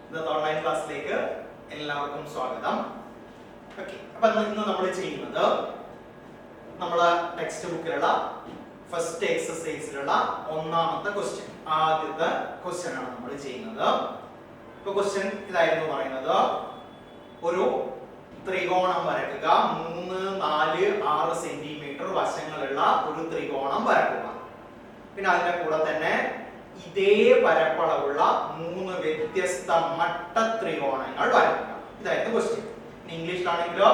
ഇന്നത്തെ ഓൺലൈൻ ക്ലാസ്സിലേക്ക് എല്ലാവർക്കും സ്വാഗതം. ഓക്കെ, അപ്പോൾ ഇന്ന് നമ്മൾ ചെയ്യുന്നത് നമ്മളെ ടെക്സ്റ്റ് ബുക്കിലുള്ള ഫസ്റ്റ് എക്സസൈസിലുള്ള ഒന്നാമത്തെ ക്വസ്റ്റ്യൻ, ആദ്യത്തെ ക്വസ്റ്റ്യൻ ആണ് നമ്മൾ ചെയ്യുന്നത്. ഇപ്പോൾ ക്വസ്റ്റ്യൻ ഇതായിരുന്നു പറയുന്നത്, ഒരു ത്രികോണം വരയ്ക്കുക, 3, 4, 6 സെന്റിമീറ്റർ വശങ്ങളുള്ള ഒരു ത്രികോണം വരയ്ക്കുക. പിന്നെ അതിന്റെ കൂടെ തന്നെ ഇതേ പരപ്പളവുള്ള 3 വ്യത്യസ്ത മട്ട ത്രികോണങ്ങൾ വരയ്ക്കുക. ഇതായിരുന്നു question. ഇംഗ്ലീഷിലാണെങ്കിലോ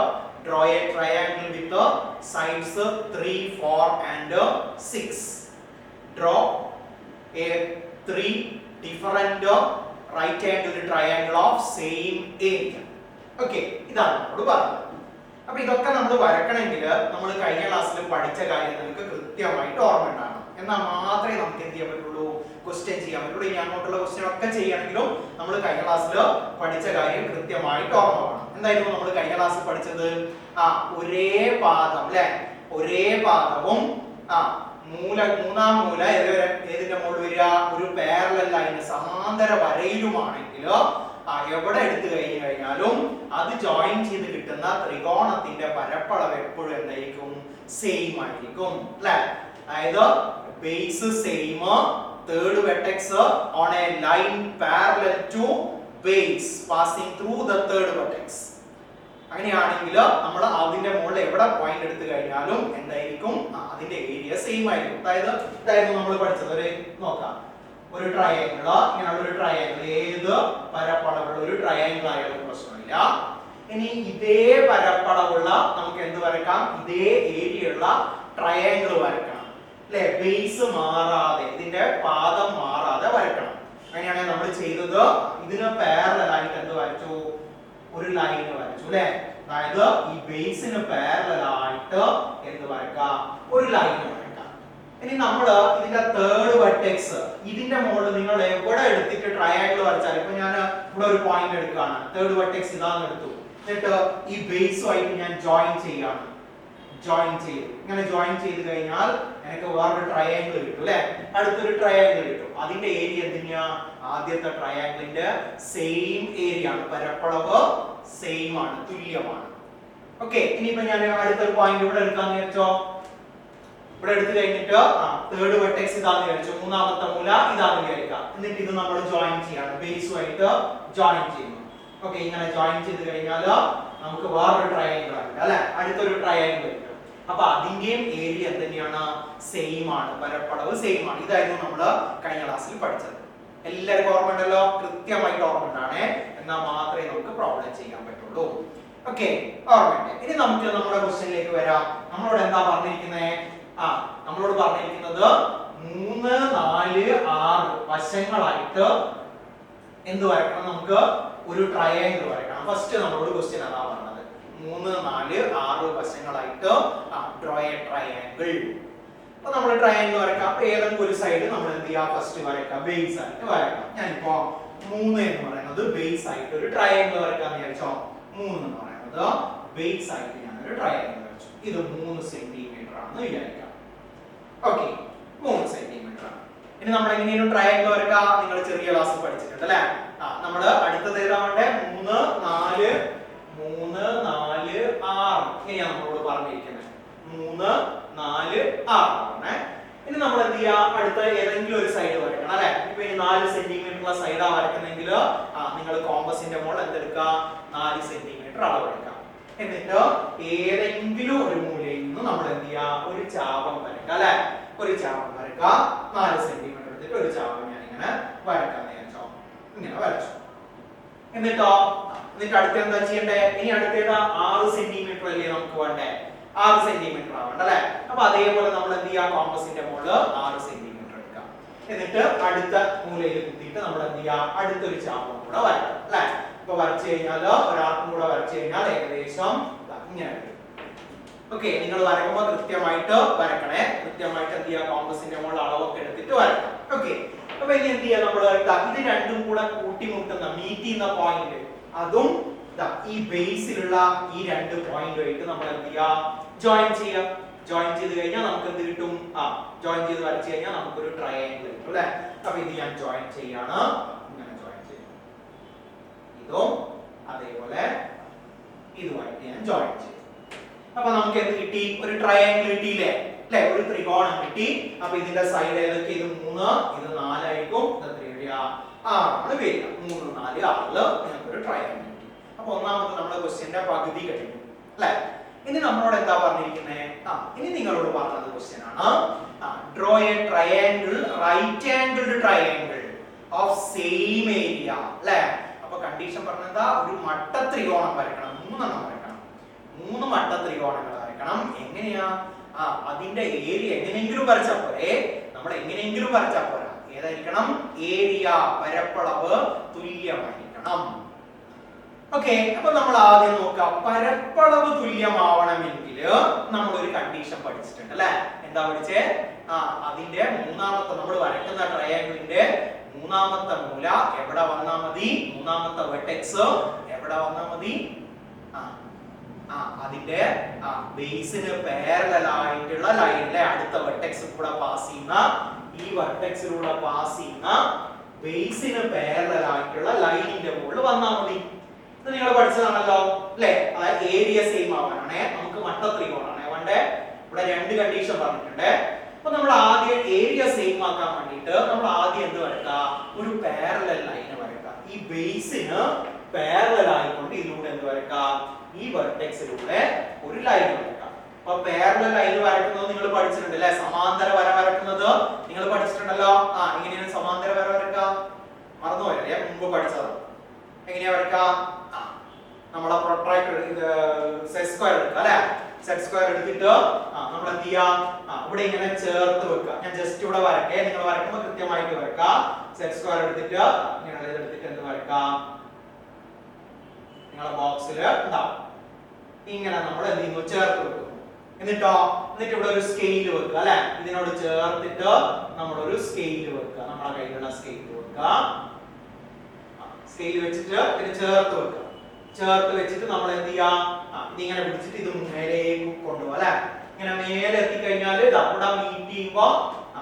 draw a triangle with the sides 3, 4 and 6. Draw a 3 different right angle triangle of same area. Okay, ഇതാണ് നമ്മൾ പറഞ്ഞത്. അപ്പോൾ ഇതൊക്കെ നമ്മൾ വരക്കണമെങ്കിൽ നമ്മൾ കഴിഞ്ഞ ക്ലാസ്സിൽ പഠിച്ച കാര്യം നമുക്ക് കൃത്യമായിട്ട് ഓർമ്മ ഉണ്ടാകണം. എന്നാൽ മാത്രമേ നമുക്ക് എന്ത് ചെയ്യാൻ പറ്റുള്ളൂ, ക്വസ്റ്റ്യൻ ചെയ്യാൻ പറ്റുള്ളൂ. ഇനി അങ്ങോട്ടുള്ള ക്വസ്റ്റ്യൻ ഒക്കെ ചെയ്യണമെങ്കിലും നമ്മൾ കഴിഞ്ഞ ക്ലാസ്സിൽ പഠിച്ച കാര്യം കൃത്യമായിട്ട് ഓർമ്മ വേണം. എന്തായിരുന്നു നമ്മൾ കഴിഞ്ഞ ക്ലാസ്സിൽ പഠിച്ചത്? ഒരേ പാദം അല്ലെ, ഒരേ പാദവും മൂന്നാം മൂല ഏതിന്റെ മുകളിൽ വരിക, ഒരു പാരലൽ ലൈൻ സമാന്തര വരയിലുമാണെങ്കിൽ എവിടെ എടുത്തു കഴിഞ്ഞാലും അത് ജോയിൻ ചെയ്ത് കിട്ടുന്ന ത്രികോണത്തിന്റെ പരപ്പളവ് എപ്പോഴും എന്തായിരിക്കും? സെയിം ആയിരിക്കും അല്ലെ. അതായത് base same, third vertex on a line parallel to base passing through the third vertex. അങ്ങനെയാണെങ്കിൽ നമ്മൾ അതിന്റെ മുകളിൽ എവിടെ പോയിന്റ് എടുത്തു കഴിഞ്ഞാലും എന്തായിരിക്കും? അതിന്റെ ഏരിയ സെയിം ആയിരിക്കും. അതായത് ഇതായിരുന്നു നമ്മൾ പഠിച്ചത്. ഒരു നോക്കാം, ഒരു ട്രയാങ്കിൾ, ഇങ്ങനെയുള്ള ഒരു ട്രയാങ്കിൾ, ഏത് പരപ്പളവുള്ള ഒരു ട്രയാങ്കിൾ ആയാലും പ്രശ്നമില്ല. ഇനി ഇതേ പരപ്പളവുള്ള നമുക്ക് എന്ത് വരക്കാം? ഇതേ ഏരിയ ഉള്ള ട്രയാങ്കിൾ വരക്കണം അല്ലെ. ബേസ് മാറാതെ, ഇതിന്റെ പാദം മാറാതെ വരക്കണം. അങ്ങനെയാണ് നമ്മൾ ചെയ്തത്. ഇതിന് പാരലൽ ആയിട്ട് എന്ത് വരച്ചു? ഒരു ലൈൻ വരച്ചു അല്ലെ. അതായത് ഈ ബേസിന് പാരലൽ ആയിട്ട് എന്ത് വരക്കാം? ഒരു ലൈൻ വരക്കാം. ഇനി നമ്മൾ ഇതിന്റെ തേർഡ് വെർട്ടെക്സ്, ഇതിന്റെ മുകളിൽ നിങ്ങൾ എവിടെ എടുത്തിട്ട് ട്രയാങ്കിൾ വരച്ചാൽ, ഇപ്പൊ ഞാൻ ഇവിടെ ഒരു പോയിന്റ് എടുക്കുകയാണ്, തേർഡ് വെർട്ടെക്സ് ഇതാന്ന് എടുത്തു, എന്നിട്ട് ഈ ബേസുമായിട്ട് ഞാൻ ജോയിൻ ചെയ്യാണ്. ജോയിൻ ചെയ്തു, ഇങ്ങനെ ജോയിൻ ചെയ്ത് കഴിഞ്ഞാൽ എനിക്ക് വേറൊരു ട്രയാങ്കിൾ കിട്ടും അല്ലെ. അടുത്തൊരു ട്രയാങ്കിൾ കിട്ടും. അതിന്റെ ഏരിയ എന്തിനാ? ആദ്യത്തെ ട്രയാങ്കിളിന്റെ സെയിം ഏരിയ ആണ്, പരപ്പളവ് സെയിം ആണ്, തുല്യമാണ്. ഓക്കെ, ഇനിയിപ്പോ ഞാൻ അടുത്തൊരു പോയിന്റ് ഇവിടെ എടുക്കാന്ന് വിചാരിച്ചോ. ഇവിടെ എടുത്തു കഴിഞ്ഞിട്ട് തേർഡ് വെർട്ടെക്സ് ഇതാന്ന് വിചാരിച്ചു, മൂന്നാമത്തെ മൂല ഇതാന്ന് വിചാരിക്കാം. എന്നിട്ട് ഇത് നമ്മൾ ജോയിൻ ചെയ്യാണ്, ബേസുമായിട്ട് ജോയിൻ ചെയ്യുന്നു. ഓക്കെ, ഇങ്ങനെ ജോയിൻ ചെയ്ത് കഴിഞ്ഞാൽ നമുക്ക് വേറൊരു ട്രയാങ്കിൾ ആണ് അല്ലെ, അടുത്തൊരു ട്രയാങ്കിൾ കിട്ടും. അപ്പൊ അതിന്റെയും ഏരിയ എന്തിനാണ്? സെയിം ആണ്, പരപ്പളവ് സെയിം ആണ്. ഇതായിരുന്നു നമ്മൾ കഴിഞ്ഞ ക്ലാസ്സിൽ പഠിച്ചത്. എല്ലാവർക്കും ഓർമ്മ ഉണ്ടല്ലോ? കൃത്യമായിട്ട് ഓർമ്മ ഉണ്ടാണേ, എന്നാൽ മാത്രമേ നമുക്ക് പ്രോബ്ലം ചെയ്യാൻ പറ്റുള്ളൂ. ഓക്കെ, ഓർമ്മയുണ്ട്. ഇനി നമുക്ക് നമ്മുടെ ക്വസ്റ്റ്യനിലേക്ക് വരാം. നമ്മളോട് എന്താ പറഞ്ഞിരിക്കുന്നത്? നമ്മളോട് പറഞ്ഞിരിക്കുന്നത് 3, 4, 6 വശങ്ങളായിട്ട് എന്ത് വരക്കണം? നമുക്ക് ഒരു ട്രയാങ്കിൾ വരക്കണം. ഫസ്റ്റ് നമ്മളോട് ക്വസ്റ്റ്യൻ അതാ പറഞ്ഞത്, 3, 4, 6 വശങ്ങളായിട്ട് ഡ്രോ എ ട്രയാങ്കിൾ. അപ്പൊ നമ്മൾ ട്രയാങ്കിൾ വരക്കാം. ഏതെങ്കിലും ഒരു സൈഡ് നമ്മൾ എന്ത് ചെയ്യാം? ഫസ്റ്റ് വരക്കാം, ബേസ് ആയിട്ട് വരക്കാം. ഞാനിപ്പോ 3 എന്ന് പറയുന്നത് ബേസ് ആയിട്ട് ഒരു ട്രയാങ്കിൾ വരക്കാന്ന് വിചാരിച്ചോ. 3 എന്ന് പറയുന്നത് ബേസ് ആയിട്ട് ഞാനൊരു ട്രയാങ്കിൾ വരച്ചു. ഇത് 3 സെന്റിമീറ്റർ ആണെന്ന് വിചാരിക്കാം. ഓക്കെ, 3 സെന്റിമീറ്റർ ആണ്. ഇനി നമ്മൾ എങ്ങനെയാണ് ട്രയാങ്കിൾ വരക്കാം? നിങ്ങൾ ചെറിയ ക്ലാസ്സിൽ പഠിച്ചിട്ടുണ്ട് അല്ലെ. നമ്മൾ അടുത്തത് ഏതാ വേണ്ടേ? 3, 4, 6 ഇങ്ങനെയാണ് നമ്മളോട് പറഞ്ഞിരിക്കുന്നത്. 3, 4, 6 ആണ്. ഇനി നമ്മൾ എന്ത് ചെയ്യാ? അടുത്ത ഏതെങ്കിലും ഒരു സൈഡ് വരക്കണം അല്ലെ. ഇപ്പൊ ഇനി 4 സെന്റിമീറ്റർ സൈഡാ വരക്കുന്നെങ്കിൽ നിങ്ങൾ കോമ്പസിന്റെ മുകളിൽ എന്തെടുക്കുക? 4 സെന്റിമീറ്റർ അളവ് എടുക്കാം. എന്നിട്ട് ഏതെങ്കിലും ഒരു മൂലയിൽ നിന്ന് നമ്മൾ എന്ത് ചെയ്യാ? ഒരു ചാപം വരക്കാം അല്ലെ. ഒരു ചാപം വരക്കുക. 4 സെന്റിമീറ്റർ എടുത്തിട്ട് ഒരു ചാപം ഞാൻ ഇങ്ങനെ വരക്കാന്ന് വിചാരിച്ചോ. ഇങ്ങനെ വരച്ചു. എന്നിട്ട് അടുത്ത എന്താ ചെയ്യണ്ടേ? ഇനി അടുത്തേതാ? 6 സെന്റിമീറ്റർ അല്ലേ നമുക്ക് വേണ്ടേ? 6 സെന്റിമീറ്റർ ആവണ്ട അല്ലെ. അപ്പൊ അതേപോലെ നമ്മൾ എന്ത് ചെയ്യാം? കോമ്പസിന്റെ മുകളിൽ 6 സെന്റിമീറ്റർ എടുക്കാം. എന്നിട്ട് അടുത്ത മൂലയിൽ കുത്തിയിട്ട് നമ്മൾ എന്ത് ചെയ്യാം? അടുത്തൊരു ചാപം കൂടെ വരക്കാം അല്ലെ. ഇപ്പൊ വരച്ചു കഴിഞ്ഞാൽ ഒരാൾക്കും കൂടെ വരച്ചു കഴിഞ്ഞാൽ ഏകദേശം ഇങ്ങനെ വരും. ഓക്കെ, നിങ്ങൾ വരക്കുമ്പോൾ കൃത്യമായിട്ട് വരക്കണേ. കൃത്യമായിട്ട് എന്ത് ചെയ്യാം? കോമ്പസിന്റെ മുകളിൽ അളവൊക്കെ എടുത്തിട്ട് വരക്കാം. ഓക്കെ, അപ്പൊ ഇനി എന്ത് ചെയ്യാം? നമ്മൾ ഇത് രണ്ടും കൂടെ കൂട്ടിമുട്ടുന്ന, മീറ്റ് ചെയ്യുന്ന പോയിന്റ്, അതും ഈ ബേസിലുള്ള ഈ 2 പോയിന്റുമായിട്ട് നമ്മൾ എന്ത് ചെയ്യാം? ജോയിൻ ചെയ്യാം. ജോയിൻ ചെയ്ത് കഴിഞ്ഞാൽ നമുക്ക് എന്ത് കിട്ടും? ജോയിൻ ചെയ്ത് വരച്ചു കഴിഞ്ഞാൽ നമുക്കൊരു ട്രയാങ്കിൾ കിട്ടും അല്ലെ. അപ്പൊ ഇത് ഞാൻ ജോയിൻ ചെയ്യാണ്, ഇങ്ങനെ ജോയിൻ ചെയ്യും. എന്ത് കിട്ടി? ഒരു ട്രയാങ്കിൾ കിട്ടിയില്ലേ അല്ലേ? ഒരു ത്രികോണം കിട്ടി. അപ്പൊ ഇതിന്റെ സൈഡ് ഏതൊക്കെ? ഇത് 3, ഇത് 4 ആയിരിക്കും. ഇത് എത്ര വരിക? 6 വരിക. 3, 4, 6 നിങ്ങൾക്ക് ഒരു ട്രയാങ്കിൾ കിട്ടി. അപ്പൊ ഒന്നാമത്തെ നമ്മുടെ ക്വസ്റ്റ്യന്റെ പകുതി കഴിഞ്ഞു അല്ലേ? ഇനി നമ്മളോട് എന്താ പറഞ്ഞിരിക്കുന്നത്? ഇനി നിങ്ങളോട് പറഞ്ഞത് ക്വസ്റ്റ്യൻ ആണ് draw a triangle, right angled triangle of same area അല്ലേ? അപ്പൊ കണ്ടീഷൻ പറഞ്ഞതാ ഒരു മട്ട ത്രികോണം വരയ്ക്കണം. 3 എണ്ണം വരയ്ക്കണം. 3 മട്ട ത്രികോണങ്ങൾ വരയ്ക്കണം. എങ്ങനെയാ? അതിന്റെ ഏരിയ എങ്ങനെയെങ്കിലും വരച്ചാൽ പോരെ. നമ്മൾ എങ്ങനെയെങ്കിലും വരച്ചാൽ പോരാ. ഏതായിരിക്കണം? ഏരിയ, പരപ്പളവ് തുല്യമായിരിക്കണം. ഓക്കെ, അപ്പൊ നമ്മൾ ആദ്യം നോക്കാം. പരപ്പളവ് തുല്യമാവണമെങ്കിൽ നമ്മൾ ഒരു കണ്ടീഷൻ പഠിച്ചിട്ടുണ്ട് അല്ലെ? എന്താ പഠിച്ചേ? അതിന്റെ മൂന്നാമത്തെ, നമ്മൾ വരയ്ക്കുന്ന ട്രയാങ്കിളിന്റെ മൂന്നാമത്തെ മൂല എവിടെ വന്നാ മതി? മൂന്നാമത്തെ വെർട്ടെക്സ് എവിടെ വന്നാ മതി? അതിന്റെ ബേസിന് പാരലൽ ആയിട്ടുള്ള ലൈനിലെ അടുത്ത വെർട്ടെക്സ് കൂടെ പാസ് ചെയ്യുന്ന, ഈ വെർട്ടെക്സിലൂടെ പാസ് ചെയ്യുന്ന ബേസിന് പാരലൽ ആയിട്ടുള്ള ലൈനിന്റെ മുകളിൽ വന്നാ മതി. ഇത് നിങ്ങൾ പഠിച്ചതാണല്ലോ അല്ലേ? അതായത് ഏരിയ സെയിം ആവാനാണ്. നമുക്ക് മട്ട ത്രികോണാണ് വേണ്ടേ. ഇവിടെ 2 കണ്ടീഷൻ പറഞ്ഞിട്ടുണ്ട്. അപ്പൊ നമ്മൾ ആദ്യം ഏരിയ സെയിം ആക്കാൻ വേണ്ടിയിട്ട് നമ്മൾ ആദ്യം എന്ത് വരയ്ക്കാം? ഒരു പാരലൽ ലൈൻ വരയ്ക്കാം. ഈ ബേസിന് പാരലൽ ആയിക്കൊണ്ട് ഇതിലൂടെ എന്ത് വരയ്ക്കാം? ഈ വെർട്ടെക്സിലൂടെ ഒരു ലൈൻ വരയ്ക്കാം. അപ്പൊ പാരലൽ ലൈൻ വരയ്ക്കുന്നത് നിങ്ങൾ പഠിച്ചിട്ടുണ്ട് അല്ലേ? സമാന്തര വര വരയ്ക്കുന്നത് നിങ്ങൾ പഠിച്ചിട്ടുണ്ടല്ലോ. ഇങ്ങനെയാണ് സമാന്തര വര വരയ്ക്കാം. മറന്നുപോയല്ലേ? മുമ്പ് പഠിച്ചത്. എങ്ങനെയാ വരയ്ക്കാം? നമ്മളെ പ്രൊട്രാക്ടർ സെറ്റ് സ്ക്വയർ എടുക്കുക അല്ലെ? സെറ്റ് സ്ക്വയർ എടുത്തിട്ട് നമ്മൾ എന്ത് ചെയ്യാം? ഇവിടെ ഇങ്ങനെ ചേർത്ത് വെക്കുക. ഞാൻ ജസ്റ്റ് ഇവിടെ വരട്ടെ, നിങ്ങൾ വരയ്ക്കുമ്പോൾ കൃത്യമായിട്ട് വരക്കാം. സെറ്റ് സ്ക്വയർ എടുത്തിട്ട് ഇങ്ങനെ എടുത്തിട്ട് എന്ത് വരക്കാം? നിങ്ങളുടെ ബോക്സിൽ ഉണ്ടാവും. ഇങ്ങനെ നമ്മൾ എന്ത് ചെയ്യുന്നു? ചേർത്ത് വെക്കുന്നു. എന്നിട്ട് ഇവിടെ ഒരു സ്കെയിൽ വെക്കുക അല്ലെ? ഇതിനോട് ചേർത്തിട്ട് നമ്മൾ ഒരു സ്കെയിൽ വെക്കുക. നമ്മുടെ കയ്യിലുള്ള സ്കെയിൽ വെക്കുക. സ്കെയിൽ വെച്ചിട്ട് ഇതിന് ചേർത്ത് വെക്കുക. ചേർത്ത് വെച്ചിട്ട് നമ്മൾ എന്ത് ചെയ്യാം? ഇതിങ്ങനെ പിടിച്ചിട്ട് ഇത് മേലേക്ക് കൊണ്ടുപോകാം അല്ലെ? ഇങ്ങനെ മേലെ എത്തിക്കഴിഞ്ഞാൽ ഇവിടെ മീറ്റ് ചെയ്യുമ്പോ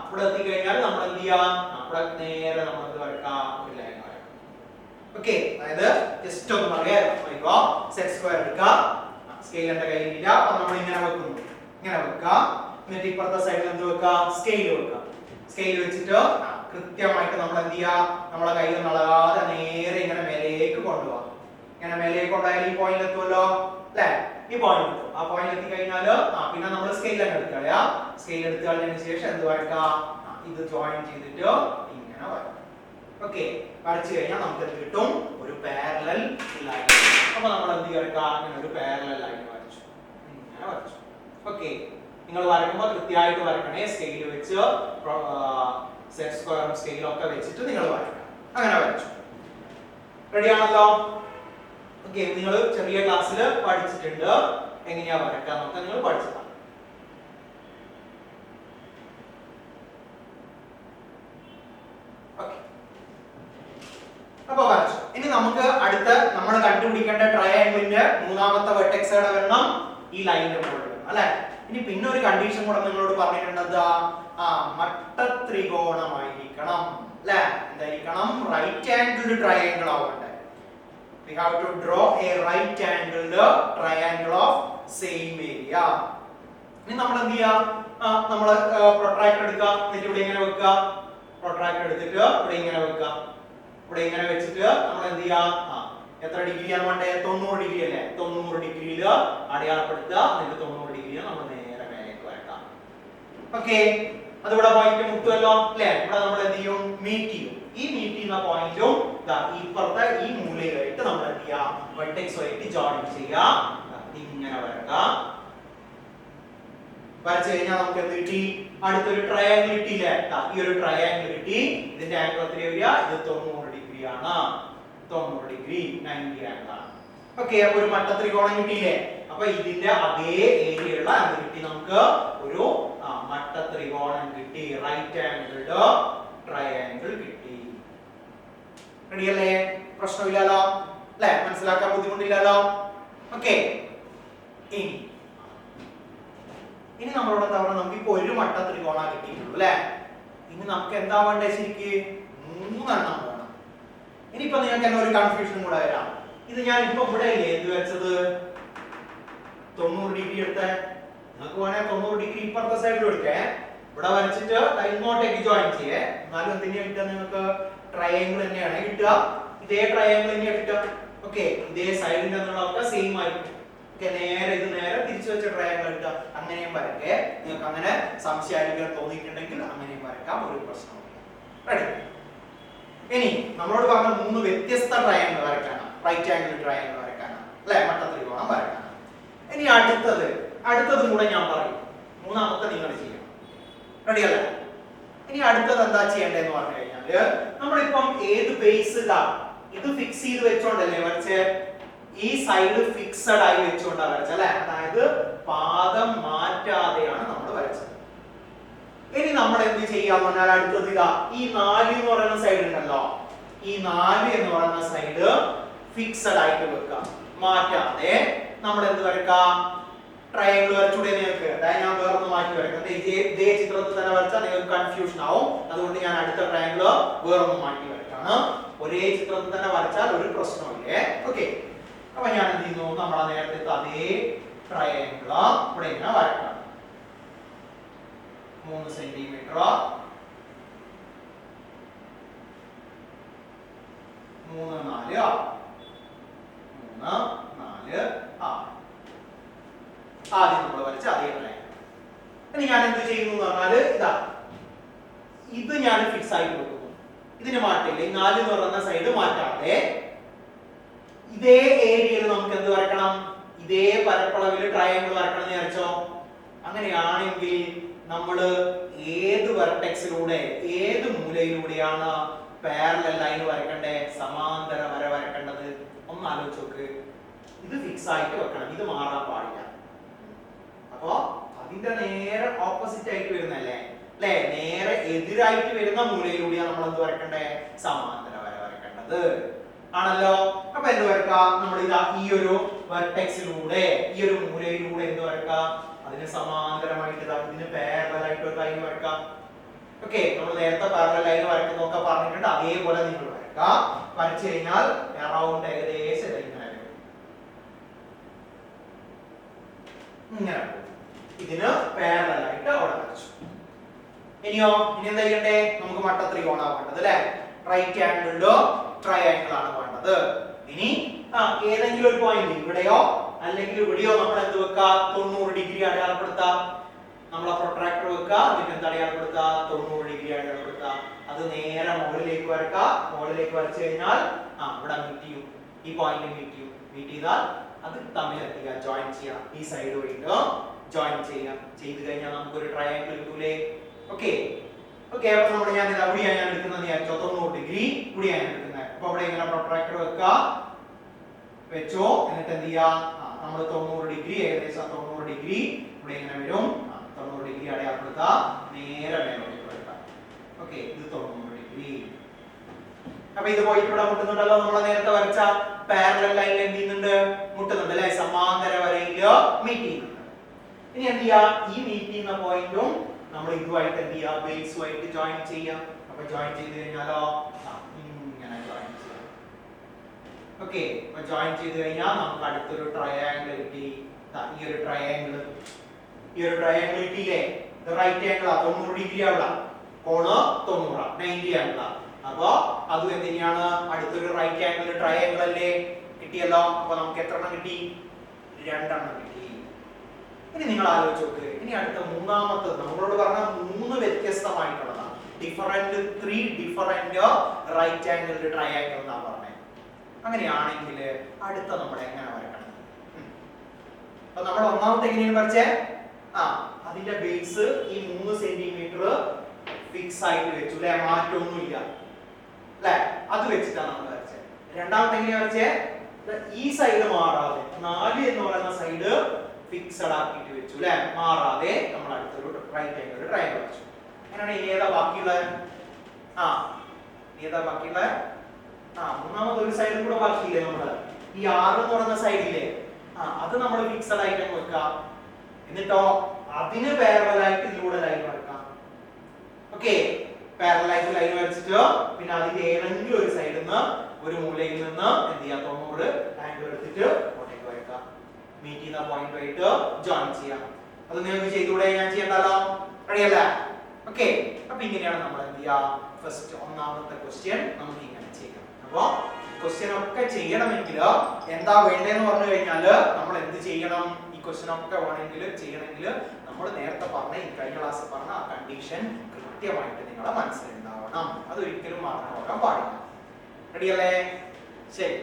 ഇവിടെ എത്തിക്കഴിഞ്ഞാൽ നമ്മൾ എന്ത് ചെയ്യാം? ഇവിടെ നേരെ നമ്മൾ ഇത് വരക്കാം. ഒരു ലൈൻ വരക്കാം. ഓക്കെ, അതായത് ജസ്റ്റ് ഒന്ന് പറയാം. സെറ്റ് സ്ക്വയർ എടുക്കുക. സ്കെയിൽ എന്റെ കയ്യിലില്ല. അപ്പൊ നമ്മൾ ഇങ്ങനെ വെക്കുന്നു. ഇങ്ങനെ വെക്കുക. എന്നിട്ട് ഇപ്പുറത്തെ സൈഡിൽ എന്ത് വെക്കുക? സ്കെയിൽ വെക്കുക. സ്കെയിൽ വെച്ചിട്ട് കൃത്യമായിട്ട് നമ്മൾ എന്ത് ചെയ്യുക? നമ്മളെ കയ്യിൽ നളകാതെ നേരെ ഇങ്ങനെ മേലേക്ക് കൊണ്ടുപോകാം. ഇങ്ങനെ മേലേക്ക് കൊണ്ടായാൽ ഈ പോയിന്റ് എത്തുമല്ലോ അല്ലെ? ഈ പോയിന്റ് എത്തും. ആ പോയിന്റ് എത്തി കഴിഞ്ഞാൽ പിന്നെ നമ്മൾ സ്കെയിൽ അങ്ങ് എടുക്കുക. സ്കെയിൽ എടുത്തു കഴിഞ്ഞതിന് ശേഷം എന്ത് വരക്കാം? ഇത് ജോയിൻ ചെയ്തിട്ട് ഇങ്ങനെ വരക്കാം. ഓക്കെ, വരച്ചു കഴിഞ്ഞാൽ നമുക്ക് എന്ത് കിട്ടും? ഒരു പാരലൽ ലൈൻ. അപ്പൊ നമ്മൾ എന്ത് വരക്കാം? ഇങ്ങനെ ഒരു പാരലൽ ലൈൻ വരച്ചു. ഇങ്ങനെ വരച്ചു. ഓക്കെ, നിങ്ങൾ വരക്കുമ്പോൾ കൃത്യമായിട്ട് വരക്കണേ. സ്കെയിൽ വെച്ച് സെറ്റ് സ്ക്വയറും സ്കെയിലും ഒക്കെ വെച്ചിട്ട് നിങ്ങൾ വരക്കണം. അങ്ങനെ വരച്ചു. റെഡി ആണല്ലോ? ഓക്കെ, നിങ്ങൾ ചെറിയ ക്ലാസ്സിൽ പഠിച്ചിട്ടുണ്ട് എങ്ങനെയാ വരയ്ക്കാൻ നോക്കാൻ. നിങ്ങൾ പഠിച്ചതാണ്. അപ്പൊ വരച്ചു. ഇനി നമുക്ക് അടുത്ത നമ്മൾ കണ്ടുപിടിക്കേണ്ട ട്രയാങ്കിളിന്റെ മൂന്നാമത്തെ വെർട്ടെക്സ് എവിടെ വരണം? ഈ ലൈനിന്റെ മുകളിൽ വരണം അല്ലെ? ഇനി പിന്നെ ഒരു കണ്ടീഷൻ കൂടെ നിങ്ങളോട് പറഞ്ഞിട്ടുണ്ട്. മട്ട ത്രികോണമായിരിക്കണം അല്ലെ? എന്തായിരിക്കണം? റൈറ്റ് ആംഗിൾഡ് ട്രയാങ്കിൾ ആവണ്ടേ? We have to draw a right angled triangle of same area. ഇനി നമ്മൾ എന്ത് ചെയ്യാം? നമ്മൾ പ്രൊട്രാക്ടർ എടുക്കുക. എന്നിട്ട് ഇവിടെ ഇങ്ങനെ വെക്കുക. പ്രൊട്രാക്ടർ എടുത്തിട്ട് ഇവിടെ ഇങ്ങനെ വെക്കുക. ഇവിടെ ഇങ്ങനെ വെച്ചിട്ട് നമ്മൾ എന്ത് ചെയ്യാം? എത്ര ഡിഗ്രിയാണ് വേണ്ടേ? 90 ഡിഗ്രി അല്ലേ? 90 ഡിഗ്രിയിൽ അടയാളപ്പെടുത്തുക. എന്നിട്ട് 90 ഡിഗ്രിയിൽ നമ്മൾ നേരെ മേലേക്ക് വരക്കാം. ഓക്കെ, അതിവിടെ പോയിന്റ് മുട്ടുമല്ലോ അല്ലേ? ഇവിടെ നമ്മൾ എന്ത് ചെയ്യും? മീറ്റ് ചെയ്യും. ഈ മീറ്റ് ചെയ്യുന്ന പോയിന്റും ഇപ്പുറത്തെ ഈ മൂലയിലായിട്ട് നമ്മൾ എന്ത് ചെയ്യാം? വെർട്ടെക്സ് ആയിട്ട് ജോയിൻ ചെയ്യാം. ഇങ്ങനെ വരക്കാം. വരച്ചു കഴിഞ്ഞാൽ നമുക്ക് എന്ത് കിട്ടി? അടുത്തൊരു ട്രയാങ്കിൾ കിട്ടിയില്ലേ? ഈ ഒരു ട്രയാങ്കിൾ കിട്ടി. ഇതിന്റെ ആംഗിൾ എത്ര വരിക? ഇത് 90 ഡിഗ്രി ആണ്. 90 ഡിഗ്രി 90 ആംഗിൾ ആണ്. ഓക്കെ, അപ്പൊ ഒരു മട്ട ത്രികോണം കിട്ടിയില്ലേ? അപ്പൊ ഇതിന്റെ അതേ ഏരിയയുള്ള എന്ത് കിട്ടി? നമുക്ക് ഒരു മട്ട ത്രികോണം കിട്ടി. റൈറ്റ് ആംഗിൾഡ് ട്രയാങ്കിൾ കിട്ടി. റെഡിയല്ലേ? പ്രശ്നമില്ലല്ലോ അല്ലെ? മനസ്സിലാക്കാൻ ബുദ്ധിമുട്ടില്ലല്ലോ? ഓക്കെ, ഇനി നമ്മളോട് എന്താ പറയുക? നമുക്ക് ഇപ്പൊ ഒരു മട്ട ത്രികോണ കിട്ടിയിട്ടുള്ളൂ അല്ലെ? ഇനി നമുക്ക് എന്താ വേണ്ടേ? ശരിക്ക് 3 എണ്ണം വേണം. ഇനിയിപ്പോ നിങ്ങൾക്ക് തന്നെ ഒരു കൺഫ്യൂഷൻ കൂടെ വരാം. ഇത് ഞാൻ ഇപ്പൊ ഇവിടെ ഇല്ലേ എന്ത് വെച്ചത്? 90 ഡിഗ്രി എടുത്ത നിങ്ങൾക്ക് വേണേ 90 ഡിഗ്രി ഇപ്പുറത്തെ സൈഡിൽ എടുക്കേ. ഇവിടെ വരച്ചിട്ട് ഇങ്ങോട്ടേക്ക് ജോയിൻ ചെയ്യേ. എന്നാലും എന്തിനാ കിട്ടുക നിങ്ങൾക്ക്? ട്രയാങ്കിൾ തന്നെയാണ് കിട്ടുക. ഇതേ ട്രയാങ്കിൾ തന്നെയാണ് കിട്ടുക. ഓക്കെ, ഇതേ സൈഡിന്റെ ഒക്കെ സെയിം ആയിരിക്കും. ഓക്കെ, നേരെ ഇത് നേരെ തിരിച്ചു വെച്ച ട്രയാങ്കിൾ കിട്ടുക. അങ്ങനെയും വരക്കേ. നിങ്ങൾക്ക് അങ്ങനെ സംശയാധികം തോന്നിയിട്ടുണ്ടെങ്കിൽ അങ്ങനെയും വരക്കാം, ഒരു പ്രശ്നമില്ല. റെഡി? ഇനി നമ്മളോട് പറഞ്ഞ 3 വ്യത്യസ്ത ട്രയാങ്കിൾ വരക്കാനാണ്. റൈറ്റ് ആംഗിൾ ട്രയാങ്കിൾ വരക്കാനാണ്, അല്ലെ? മട്ടത്രികോണം വരക്കാനാണ്. ഇനി അടുത്തതും കൂടെ ഞാൻ പറയും. മൂന്നാമത്തെ നിങ്ങൾ ചെയ്യണം. റെഡി അല്ലേ? ഇനി അടുത്തത് എന്താ ചെയ്യേണ്ടതെന്ന് പറഞ്ഞു കഴിഞ്ഞാല് നമ്മളിപ്പം ഏത് ബേസിലാണ് ഇത് ഫിക്സ് ചെയ്ത് വെച്ചോണ്ടല്ലേ വരച്ചേ? ഈ സൈഡ് ഫിക്സഡ് ആയി വെച്ചോണ്ടാ വരച്ചത്, അല്ലെ? അതായത് പാദം മാറ്റാതെയാണ് നമ്മൾ വരച്ചത്. ഇനി നമ്മൾ എന്ത് ചെയ്യാന്ന് പറഞ്ഞാൽ അടുത്തത് ഇതാ ഈ 4 എന്ന് പറയുന്ന സൈഡ് ഉണ്ടല്ലോ, ഈ 4 എന്ന് പറയുന്ന സൈഡ് ഫിക്സഡ് ആയിട്ട് വെക്കുക, മാറ്റാതെ. നമ്മൾ എന്ത് വരക്കാം? ട്രയാങ്കിൾ വരച്ചൂടെ നിങ്ങൾക്ക്? അതായത് ഞാൻ വേറൊന്ന് മാറ്റി വരക്കാം. ഇതേ ചിത്രത്തിൽ തന്നെ വരച്ചാൽ നിങ്ങൾക്ക് കൺഫ്യൂഷൻ ആവും. അതുകൊണ്ട് ഞാൻ അടുത്ത ട്രയാങ്കിൾ വേറൊന്ന് മാറ്റി വരക്കാണ്. ഒരേ ചിത്രത്തിൽ തന്നെ വരച്ചാൽ ഒരു പ്രശ്നമില്ലേ? ഓക്കെ, അപ്പൊ ഞാൻ എന്ത് ചെയ്യുന്നു? നമ്മളെ നേരത്തെ അതേ ട്രയാങ്കിൾ ഇവിടെ ഇങ്ങനെ വരക്കാം. 3 സെന്റിമീറ്റർ 3 4 6 ആദ്യം നമ്മൾ വരച്ച അതേ ട്രയാങ്കിൾ. ഇനി ഞാൻ എന്ത് ചെയ്യുന്നു എന്ന് പറഞ്ഞാൽ ഇതാ ഇത് ഞാൻ ഫിക്സ് ആയിട്ട് വെക്കുന്നു. ഇതിന് മാറ്റില്ല. ഈ 4 എന്ന് പറയുന്ന സൈഡ് മാറ്റാതെ ഇതേ ഏരിയയിൽ നമുക്ക് എന്ത് വരക്കണം? ഇതേ പരപ്പളവിൽ ട്രയാങ്കിൾ വരക്കണം എന്ന് വിചാരിച്ചോ. അങ്ങനെയാണെങ്കിൽ നമ്മൾ ഏത് വെർട്ടെക്സിലൂടെ ഏത് മൂലയിലൂടെയാണ് പാരലൽ ലൈൻ വരക്കണ്ടേ? സമാന്തര വര വരക്കേണ്ടത്? ഒന്ന് ആലോചിച്ച് നോക്ക്. ഇത് ഫിക്സ് ആയിട്ട് വെക്കണം, ഇത് മാറാൻ പാടില്ല. അപ്പോ അതിന്റെ നേരെ ഓപ്പോസിറ്റ് ആയിട്ട് വരുന്നല്ലേ, അല്ലെ? നേരെ എതിരായിട്ട് വരുന്ന മൂലയിലൂടെയാണ് നമ്മൾ എന്ത് വരക്കണ്ടേ? സമാന്തര വര വരക്കേണ്ടത് ആണല്ലോ. അപ്പൊ എന്ത് വരക്കാം? നമ്മൾ ഇതാ ഈ ഒരു വെർട്ടെക്സിലൂടെ ഈ ഒരു മൂലയിലൂടെ എന്ത് വരക്കാം? അതിന് സമാന്തരമായിട്ട് ഇതിന് പാരലൽ ആയിട്ട് ഒരു ലൈൻ വരക്കാം. ഓക്കെ, നമ്മൾ നേരത്തെ പാരലൽ ലൈൻ വരക്കുന്നൊക്കെ പറഞ്ഞിട്ടുണ്ട്. അതേപോലെ നിങ്ങൾ വരക്കാം. വരച്ചു കഴിഞ്ഞാൽ അറൗണ്ട് ഏകദേശം ഇങ്ങനെ വരും. ഇങ്ങനെ ഇതിന് പാരലൽ ആയിട്ട് അവിടെ വരച്ചു. ഇനി എന്താ ചെയ്യണ്ടേ? നമുക്ക് മട്ടത്രികോണമാണ് വേണ്ടത്, അല്ലെ? റൈറ്റ് ആംഗിളിലോ ട്രയാംഗിൾ ആണ് വേണ്ടത്. ഇനി ഏതെങ്കിലും ഒരു പോയിന്റ് ഇവിടെയോ അല്ലെങ്കിൽ ഇവിടെയോ നമ്മൾ എന്ത് വെക്കുക? 90 ഡിഗ്രി അടയാളപ്പെടുത്താം. നമ്മളെ പ്രൊട്രാക്ടർ വെക്കുക, എന്നിട്ട് എന്ത് അടയാളപ്പെടുത്തുക? 90 ഡിഗ്രി അടയാളപ്പെടുത്തുക. അത് നേരെ മുകളിലേക്ക് വരക്കുക. മുകളിലേക്ക് വരച്ചു കഴിഞ്ഞാൽ ഇവിടെ മീറ്റ് ചെയ്യും, ഈ പോയിന്റ് മീറ്റ് ചെയ്യും. മീറ്റ് ചെയ്താൽ അത് തമ്മിൽ എത്തിക്കുക, ജോയിൻ ചെയ്യാം. ഈ സൈഡ് വഴിയിട്ട് ജോയിൻ ചെയ്യാം. ചെയ്തു കഴിഞ്ഞാൽ നമുക്കൊരു ട്രയാംഗിൾ കിട്ടൂലേ? Okay okay. അപ്പൊ നമ്മൾ ഞാൻ എവിടെയാണ് ഞാൻ എടുക്കുന്നത്? 90 ഡിഗ്രി ഇവിടെയാണ് എടുക്കുന്നത്. അപ്പൊ അവിടെ ഇങ്ങനെ പ്രൊട്രാക്ടർ വെക്കുക, വെച്ചോ. എന്നിട്ട് എന്ത് ചെയ്യാം? നമ്മൾ 90 ഡിഗ്രി ഏകദേശം 90 ഡിഗ്രി ഇവിടെ ഇങ്ങനെ വരും. 90 ഡിഗ്രി അടയാളപ്പെടുത്താം, നേരെ മേലോട്ട് വരക്കാം. ഓക്കെ, ഇത് 90 ഡിഗ്രി. അപ്പൊ ഇത് പോയിട്ട് ഇവിടെ മുട്ടുന്നുണ്ടല്ലോ. നമ്മൾ നേരത്തെ വരച്ച പാരലൽ ലൈൻ എന്ത് ചെയ്യുന്നുണ്ട്? മുട്ടുന്നുണ്ട്, അല്ലെ? സമാന്തര വരയിലോ മീറ്റ് ചെയ്യുന്നുണ്ട്. ഇനി എന്ത് ചെയ്യാം? ഈ മീറ്റ് ചെയ്യുന്ന പോയിന്റും നമ്മൾ ഇതുമായിട്ട് എന്ത് ചെയ്യാം? ബേസുമായിട്ട് ജോയിൻ ചെയ്യാം. അപ്പൊ ജോയിൻ ചെയ്ത് കഴിഞ്ഞാലോ ഇങ്ങനെ ജോയിൻ ചെയ്യാം. ഓക്കെ, അപ്പൊ ജോയിൻ ചെയ്ത് കഴിഞ്ഞാൽ നമുക്ക് അടുത്തൊരു ട്രയാംഗിൾ കിട്ടി. ഈ ഒരു ട്രയാംഗിൾ കിട്ടിയില്ലേ? ഇത് റൈറ്റ് ആംഗിൾ 90 ഡിഗ്രി ആവുക. Cone 90 90 angle. അപ്പൊ അതും എന്തിനാണ്? അടുത്തൊരു റൈറ്റ് ആംഗിൾ ട്രയാംഗിൾ അല്ലേ? കിട്ടിയല്ലോ. അപ്പൊ നമുക്ക് എത്ര എണ്ണം കിട്ടി? 2 എണ്ണം കിട്ടി. ഇനി നിങ്ങൾ ആലോചിച്ച് നോക്ക്. ഇനി അടുത്ത മൂന്നാമത്തത് നമ്മളോട് പറഞ്ഞ 3 വ്യത്യസ്തമായിട്ടുള്ളതാണ്. 3 ഡിഫറെന്റ് റൈറ്റ് ആംഗിൾ ട്രയാംഗിൾ എന്നാ പറഞ്ഞത്. അങ്ങനെയാണെങ്കിൽ അടുത്ത നമ്മൾ എങ്ങനെ വരക്കണം? അപ്പൊ നമ്മൾ ഒന്നാമത്തെ എങ്ങനെയാണ് വരച്ചേ? അതിന്റെ ബേസ് ഈ 3 സെന്റിമീറ്റർ ഫിക്സ് ആയിട്ട് വെച്ചു, അല്ലെ? മാറ്റമൊന്നുമില്ല, അല്ലെ? അത് വെച്ചിട്ടാണ് നമ്മൾ വരച്ചത്. രണ്ടാമത്തെ എങ്ങനെയാ വരച്ചേ? ഈ സൈഡ് മാറാതെ 4 എന്ന് പറയുന്ന സൈഡ് ഫിക്സഡ് ആക്കിയിട്ട് വെച്ചു, അല്ലെ? മാറാതെ നമ്മൾ അടുത്തൊരു റൈറ്റ് ആംഗിൾ ട്രയാംഗിൾ വരച്ചു. അങ്ങനെയാണ് ഇനി ഏതാ ബാക്കിയുള്ള? മൂന്നാമത് ഒരു സൈഡ് കൂടെ ബാക്കിയില്ലേ? നമ്മള് ഈ 6 എന്ന് പറയുന്ന സൈഡില്ലേ? അത് നമ്മൾ ഫിക്സഡ് ആയിട്ട് വെക്കാം. എന്നിട്ടോ അതിന് പാരലൽ ആയിട്ട് ഇതിലൂടെ ലൈൻ വരക്കാം. ഓക്കെ, പാരലൽ ആയിട്ട് ലൈൻ വരച്ചിട്ട് പിന്നെ അതിന്റെ ഏതെങ്കിലും ഒരു സൈഡിൽ നിന്ന് ഒരു മൂലയിൽ നിന്ന് എന്ത് ചെയ്യാം? 90 ആംഗിൾ എടുത്തിട്ട് അങ്ങോട്ടേക്ക് വരക്കാം. മീറ്റ് ചെയ്യുന്ന പോയിന്റ് ആയിട്ട് ജോയിൻ ചെയ്യാം. അത് നിങ്ങൾക്ക് ചെയ്തുകൂടെ? ഞാൻ ചെയ്യണ്ടല്ലോ. റെഡി അല്ലേ? ഓക്കെ. അപ്പൊ ഇങ്ങനെയാണ് നമ്മൾ എന്ത് ചെയ്യാ? ഫസ്റ്റ് ഒന്നാമത്തെ ക്വസ്റ്റ്യൻ നമുക്ക് ഇങ്ങനെ ചെയ്യാം. അപ്പോ ക്വസ്റ്റ്യൻ ഒക്കെ ചെയ്യണമെങ്കിൽ എന്താ വേണ്ടതെന്ന് പറഞ്ഞു കഴിഞ്ഞാൽ നമ്മൾ എന്ത് ചെയ്യണം? ഈ ക്വസ്റ്റ്യൻ ഒക്കെ ചെയ്യണമെങ്കിൽ നമ്മൾ നേരത്തെ പറഞ്ഞ ഈ കഴിഞ്ഞ ക്ലാസ്സിൽ പറഞ്ഞ ആ കണ്ടീഷൻ കൃത്യമായിട്ട് നിങ്ങളെ മനസ്സിലുണ്ടാവണം. അതൊരിക്കലും മറന്നു പോകാൻ പാടില്ല. റെഡി അല്ലേ? ശരി.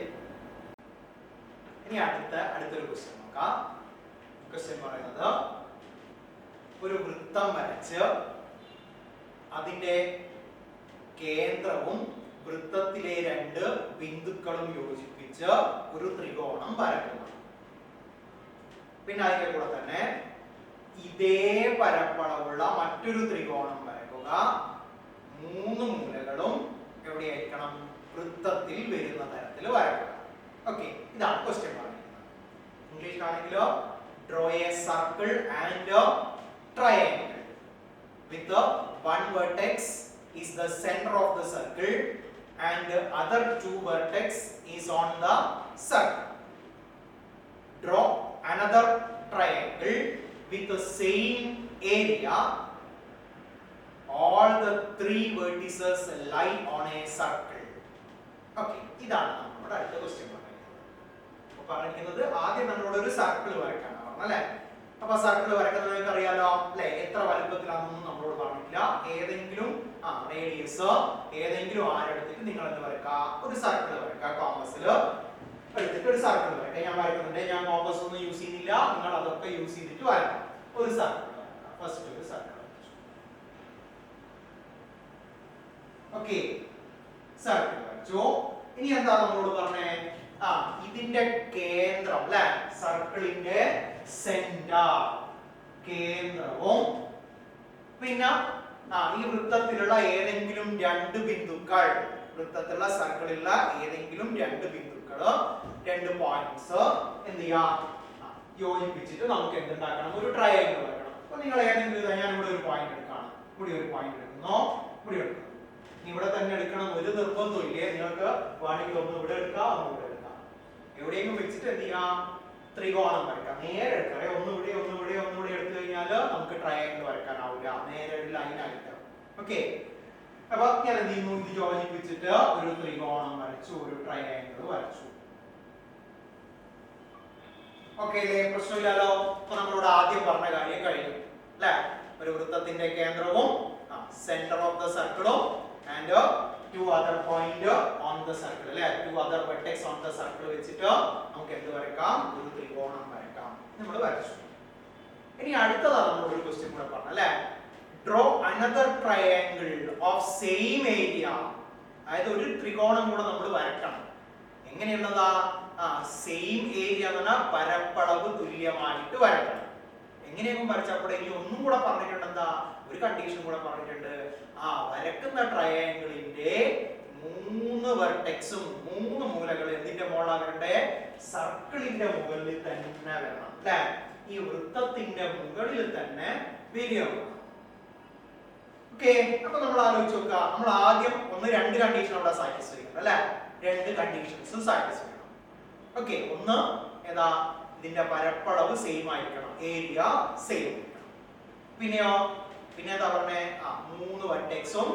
ഇനി അടുത്തൊരു ക്വസ്റ്റ്യൻ നോക്കാം. ക്വസ്റ്റ്യൻ പറയുന്നത് ഒരു വൃത്തം വരച്ച് അതിന്റെ കേന്ദ്രവും വൃത്തത്തിലെ രണ്ട് ബിന്ദുക്കളും യോജിപ്പിച്ച് ഒരു ത്രികോണം വരക്കുക. പിന്നെ അതിന്റെ കൂടെ തന്നെ ഇതേ പരപ്പളവുള്ള മറ്റൊരു ത്രികോണം വരക്കുക. മൂന്ന് മൂലകളും എവിടെയായിരിക്കണം? വൃത്തത്തിൽ വരുന്ന തരത്തിൽ വരക്കുക. ഓക്കെ, ഇതാണ് ക്വസ്റ്റ്യൻ പറഞ്ഞിരിക്കുന്നത്. ഇംഗ്ലീഷിലാണെങ്കിലോ draw a circle and a triangle with the one vertex is the center of the circle and the other two vertex is on the circle. Draw another triangle with the same area. All the three vertices lie on a circle. Okay, ഇതാണ് നമ്മുടെ അടുത്ത question പറഞ്ഞിരിക്കുന്നത്. ആദ്യം നമ്മളോട് ഒരു circle വരയ്ക്കാൻ അല്ലേ? അപ്പൊ സർക്കിൾ വരയ്ക്കുന്നത് നിങ്ങൾക്ക് അറിയാലോ അല്ലെ? എത്ര വലുപ്പത്തിലാണെന്നൊന്നും നമ്മളോട് പറഞ്ഞിട്ടില്ല. ഏതെങ്കിലും റേഡിയസ് ഏതെങ്കിലും ആരെടുത്തിട്ട് നിങ്ങൾ എന്ത് വരയ്ക്കുക? ഒരു സർക്കിൾ വരയ്ക്കുക. കോമ്പസിൽ എടുത്തിട്ട് ഒരു സർക്കിൾ വരയ്ക്കുക. ഞാൻ വരയ്ക്കുന്നുണ്ട്. ഞാൻ കോമ്പസ് ഒന്നും യൂസ് ചെയ്യുന്നില്ല. നിങ്ങൾ അതൊക്കെ യൂസ് ചെയ്തിട്ട് വരയ്ക്കാം. ഒരു സർക്കിൾ വരയ്ക്കുക. ഫസ്റ്റ് ഒരു സർക്കിൾ. ഓക്കെ, സർക്കിൾ വരച്ചു. ഇനി എന്താ നമ്മളോട് പറഞ്ഞേ? ഇതിന്റെ കേന്ദ്രം അല്ലെ? സർക്കിളിന്റെ സെന്റർ കേന്ദ്രവും പിന്നെ ഈ വൃത്തത്തിലുള്ള ഏതെങ്കിലും രണ്ട് ബിന്ദുക്കൾ, വൃത്തത്തിലുള്ള സർക്കിളിലുള്ള ഏതെങ്കിലും രണ്ട് ബിന്ദുക്കൾ, രണ്ട് പോയിന്റ്സ് എന്ത് ചെയ്യാം? യോജിപ്പിച്ചിട്ട് നമുക്ക് എന്തുണ്ടാക്കണം? ഒരു ട്രയാങ്കിൾ വരക്കണം. അപ്പൊ നിങ്ങൾ ഏതെങ്കിലും, ഞാൻ ഇവിടെ ഒരു പോയിന്റ് എടുക്കണം, ഇവിടെ ഒരു പോയിന്റ് എടുക്കുന്നു, ഇവിടെ എടുക്കുന്നു. ഇവിടെ തന്നെ എടുക്കണം ഒരു നിർബന്ധവും ഇല്ലേ. നിങ്ങൾക്ക് വേണമെങ്കിൽ ഒന്ന് ഇവിടെ എടുക്കാം, ഒന്ന് ഇവിടെ എടുക്കാം. എവിടെയെങ്കിലും വെച്ചിട്ട് എന്ത് ചെയ്യാം? ത്രികോണം വരയ്ക്കാം. നേരെ എടുക്കാം. ഒന്നുകൂടി എടുത്തു കഴിഞ്ഞാൽ നമുക്ക് ട്രയാങ്കിൾ വരയ്ക്കാനാവില്ല. നേരെ ഒരു ലൈൻ ആയിട്ട്. ഓക്കെ, അപ്പൊ ഞാൻ എന്ത് ചെയ്യുന്നു? ഇത് യോജിപ്പിച്ചിട്ട് ഒരു ത്രികോണം വരച്ചു, ഒരു ട്രയാങ്കിൾ വരച്ചു. ഓക്കെ അല്ലേ? പ്രശ്നമില്ലല്ലോ. അപ്പൊ നമ്മളോട് ആദ്യം പറഞ്ഞ കാര്യം കഴിഞ്ഞു അല്ലെ? ഒരു വൃത്തത്തിന്റെ കേന്ദ്രവും സെന്റർ ഓഫ് ദ സർക്കിളും and two other point on the circle അല്ലേ? two other vertex on the circle വെച്ചിട്ട് നമുക്ക് എന്ത് വരയ്ക്കാം? ഒരു ത്രികോണം വരയ്ക്കാം. നമ്മൾ വരച്ചു. ഇനി അടുത്തതാണ് നമ്മൾ ഒരു ക്വസ്റ്റ്യൻ കൂടെ പറഞ്ഞു അല്ലേ? draw another triangle of same area. അതായത് ഒരു ത്രികോണം കൂടെ നമ്മൾ വരയ്ക്കണം. എങ്ങനെയുള്ളതാ? സെയിം ഏരിയ എന്ന് പറഞ്ഞാൽ പരപ്പളവ് തുല്യമായിട്ട് വരയ്ക്കണം. എങ്ങനെയൊന്നും വരച്ചപ്പോൾ ഇനി ഒന്നും കൂടെ പറഞ്ഞിട്ടുണ്ട്. എന്താ? ഒരു കണ്ടീഷൻ കൂടെ പറഞ്ഞിട്ടുണ്ട്. വരക്കുന്ന ട്രയാങ്കിളിന്റെ മൂന്ന് വെർട്ടെക്സും മൂന്ന് മൂലകളും എന്തിന്റെ മുകളിലാണ് വരണ്ടേ? സർക്കിളിന്റെ മുകളിൽ തന്നെ വരണം അല്ലെ? ഈ വൃത്തത്തിന്റെ മുകളിൽ തന്നെ വരികയാണ്. ഓക്കെ, അപ്പൊ നമ്മൾ ആലോചിച്ച് നോക്കുക. നമ്മൾ ആദ്യം രണ്ട് കണ്ടീഷൻ അവിടെ സാറ്റിസ്ഫൈ ചെയ്യണം അല്ലെ? രണ്ട് കണ്ടീഷൻസ് സാറ്റിസ്ഫൈ ചെയ്യണം. ഓക്കെ, ഒന്ന് ഏതാ? ഇതിന്റെ പരപ്പളവ് സെയിം ആയിരിക്കണം, ഏരിയ സെയിം ആയിരിക്കണം. പിന്നെയോ പിന്നെ എന്താ പറഞ്ഞേ? മൂന്ന് വെർട്ടെക്സും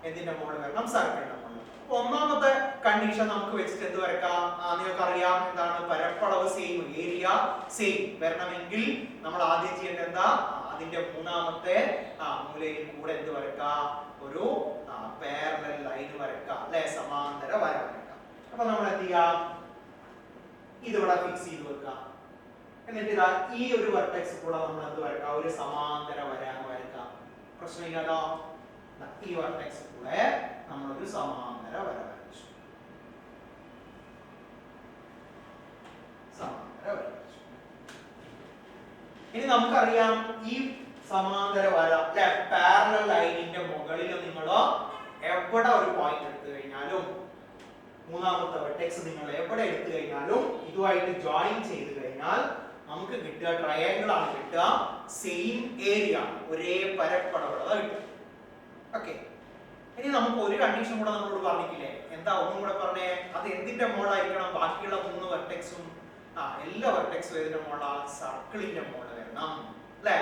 എന്തിന്റെ മുകളിൽ വരണം? സർക്കിളിന്റെ മുകളിൽ. അപ്പൊ ഒന്നാമത്തെ കണ്ടീഷൻ നമുക്ക് വെച്ചിട്ട് എന്ത് വരക്കാം? നിങ്ങൾക്ക് അറിയാം എന്താണ്? പരപ്പളവ് സെയിം, ഏരിയ സെയിം വരണമെങ്കിൽ നമ്മൾ ആദ്യം ചെയ്യേണ്ടത് എന്താ? അതിന്റെ മൂന്നാമത്തെ മൂലയിൽ കൂടെ എന്ത് വരക്കാം? ഒരു പാരലൽ ലൈൻ വരക്കാം അല്ലെ? സമാന്തര വര വരക്കാം. അപ്പൊ നമ്മൾ എന്ത് ചെയ്യാം? ഇതിവിടെ ഫിക്സ് ചെയ്ത് വെക്കാം. എന്നിട്ട് ഇതാ ഈ ഒരു വെർട്ടെക്സ് കൂടെ നമ്മൾ എന്ത് വരക്കാം? ഒരു സമാന്തര വര വരക്കാം. പ്രശ്നമില്ലല്ലോ. ഈ വെർട്ടെക്സ് കൂടെ നമ്മൾ ഒരു സമാന്തര വര വരച്ചു. സമാന്തര വര വരച്ചു. ഇനി നമുക്കറിയാം ഈ സമാന്തര വര അല്ലെ? പാരലൽ ലൈനിന്റെ മുകളിൽ നിങ്ങൾ എവിടെ ഒരു പോയിന്റ് എടുത്തു കഴിഞ്ഞാലും, മൂന്നാമത്തെ വെർട്ടെക്സ് നിങ്ങൾ എവിടെ എടുത്തു കഴിഞ്ഞാലും ഇതുമായിട്ട് ജോയിൻ ചെയ്ത് കഴിഞ്ഞാൽ നമുക്ക് കിട്ടുക ട്രയാങ്കിൾ ആണ് കിട്ടുക. സെയിം ഏരിയ, ഒരേ പരപ്പളവുള്ളത് കിട്ടും. ഓക്കെ, ഇനി നമുക്ക് ഒരു കണ്ടീഷൻ കൂടെ നമ്മളോട് പറഞ്ഞിട്ടില്ലേ? എന്താ? ഒന്നും കൂടെ പറഞ്ഞേ. അത് എന്തിന്റെ മുകളിലായിരിക്കണം? ബാക്കിയുള്ള മൂന്ന് വെർട്ടെക്സും എല്ലാ വെർട്ടെക്സും ഏതിന്റെ മുകളിലാണ്? സർക്കിളിന്റെ മുകളിൽ വരണം. അല്ലേ?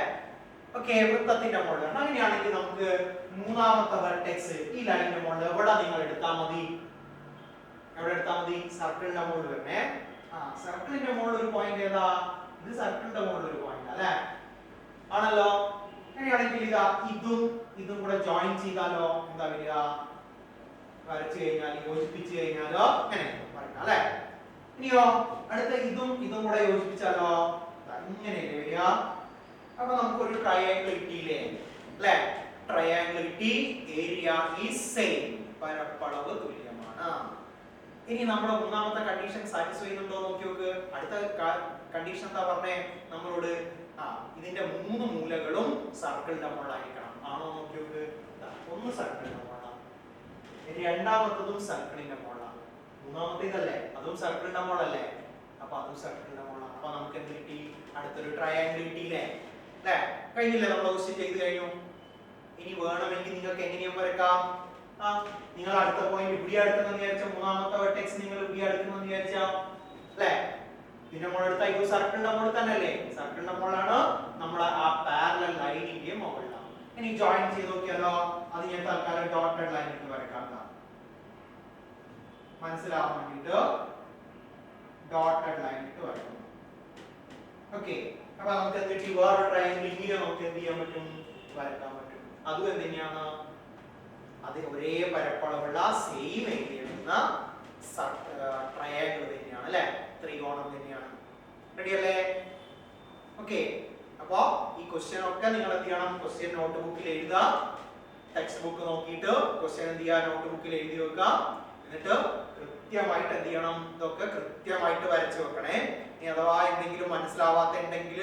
ഓക്കെ, വൃത്തത്തിന്റെ മുകളിൽ വരണം. അങ്ങനെയാണെങ്കിൽ നമുക്ക് മൂന്നാമത്തെ വെർട്ടെക്സ് ഈ ലൈനിന്റെ മുകളിൽ എവിടെ നിങ്ങൾ എടുത്താൽ മതി? എവിടെ എടുത്താൽ മതി? സർക്കിളിന്റെ മുകളിൽ വരണേ. സർക്കിളിന്റെ മുകളിൽ ഒരു പോയിന്റ് ഏതാ? ഇത് സർക്കിളിന്റെ മുകളിൽ ഒരു പോയിന്റ് അല്ലേ? ആണല്ലോ. അങ്ങനെയാണെങ്കിൽ ഇതാ ഇതും കൂടെ ജോയിൻ ചെയ്താലോ എന്താ വരിക? വരച്ചു കഴിഞ്ഞാൽ യോജിപ്പിച്ചു കഴിഞ്ഞാലോ അങ്ങനെ പറയാം അല്ലേ? ഇനിയോ അടുത്ത ഇതും കൂടെ യോജിപ്പിച്ചാലോ ഇങ്ങനെയല്ലേ വരിക? അപ്പൊ നമുക്കൊരു ട്രയാങ്കിൾ കിട്ടിയില്ലേ അല്ലേ? ട്രയാങ്കിൾ കിട്ടി. ഏരിയ ഈസ് സെയിം, പരപ്പളവ് തുല്യമാണ്. ഇനി നമ്മുടെ മൂന്നാമത്തെ കണ്ടീഷൻ സാറ്റിസ്ഫൈ ചെയ്യുന്നുണ്ടോ നോക്കി നോക്ക്. അടുത്ത കണ്ടീഷൻ എന്താ പറഞ്ഞേ നമ്മളോട്? ഇതിന്റെ മൂന്ന് മൂലകളും സർക്കിളിന്റെ മുകളിലായിരിക്കണം. ആണോ നോക്കി നോക്ക്. ഒന്ന് സർക്കിളിന്റെ മുകളിലാണ്, രണ്ടാമത്തതും സർക്കിളിന്റെ മുകളിലാണ്, മൂന്നാമത്തേതല്ലേ അതും സർക്കിളിന്റെ മുകളല്ലേ? അപ്പൊ അതും സർക്കിളിന്റെ മുകളാണ്. അപ്പൊ നമുക്ക് എന്ത് കിട്ടി? അടുത്തൊരു ട്രയാങ്കിൾ കിട്ടിയില്ലേ? അല്ലേ? കഴിഞ്ഞില്ലേ? നമ്മൾ ക്വസ്റ്റ്യൻ ചെയ്ത് കഴിഞ്ഞു. ഇനി വേണമെങ്കിൽ നിങ്ങൾക്ക് എങ്ങനെയും വരക്കാം. നിങ്ങൾ അടുത്ത പോയിന്റ് ഇവിടെ എടുക്കുന്ന വിചാരിച്ച മൂന്നാമത്തെ വെർട്ടെക്സ് നിങ്ങൾ ഇവിടെ എടുക്കുന്ന വിചാരിച്ചാ അല്ലേ? ഇതിന്റെ മുകളിൽ എടുത്താൽ ഇത് സർക്കിളിന്റെ മുകളിൽ തന്നെ അല്ലേ? സർക്കിളിന്റെ മുകളിലാണ്, നമ്മളെ ആ പാരലൽ ലൈനിന്റെ മുകളിലാണ്. ഇനി ജോയിൻ ചെയ്ത് നോക്കിയാലോ? അത് ഞാൻ തൽക്കാലം ഡോട്ടഡ് ലൈൻ ഇട്ട് വരക്കാം. മനസ്സിലാവാൻ വേണ്ടിട്ട് ഡോട്ടഡ് ലൈൻ ഇട്ട് വരക്കും. ഓക്കെ, അപ്പൊ നമുക്ക് എന്ത് കിട്ടി? വേറെ ട്രയാങ്കിൾ ഇങ്ങനെ നമുക്ക് എന്ത് ചെയ്യാൻ പറ്റും? വരക്കാൻ പറ്റും. അതും എന്തിനാണ്? അത് ഒരേ പരപ്പളവുള്ള സെയിം ഏരിയ വരുന്ന ട്രയാങ്കിൾ തന്നെയാണ് അല്ലെ? ത്രികോണം തന്നെയാണ്. റെഡി അല്ലേ? ഓക്കെ, അപ്പോ ഈ ക്വസ്റ്റ്യൻ ഒക്കെ നിങ്ങൾ എന്ത് ചെയ്യണം? ക്വസ്റ്റ്യൻ നോട്ട് ബുക്കിൽ എഴുതുക. ടെക്സ്റ്റ് ബുക്ക് നോക്കിയിട്ട് ക്വസ്റ്റ്യൻ എന്ത് ചെയ്യുക? നോട്ട് ബുക്കിൽ എഴുതി വെക്കുക. എന്നിട്ട് കൃത്യമായിട്ട് എന്ത് ചെയ്യണം? ഇതൊക്കെ കൃത്യമായിട്ട് വരച്ചു വെക്കണേ. ഇനി അഥവാ എന്തെങ്കിലും മനസ്സിലാവാത്ത ഉണ്ടെങ്കിൽ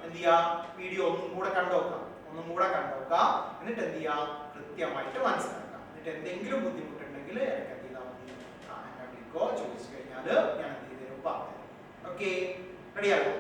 എന്ത് ചെയ്യാം? വീഡിയോ ഒന്നും കൂടെ കണ്ടുനോക്കാം. എന്നിട്ട് എന്ത് ചെയ്യാം? കൃത്യമായിട്ട് മനസ്സിലാക്കാം. എന്നിട്ട് എന്തെങ്കിലും ബുദ്ധിമുട്ടുണ്ടെങ്കിൽ എനിക്ക് എന്ത് ചെയ്താൽ മതി? ചോദിച്ചു കഴിഞ്ഞാൽ ഞാൻ എന്ത് ചെയ്തു തരും? പറഞ്ഞു. ഓക്കെ, റെഡിയാകും.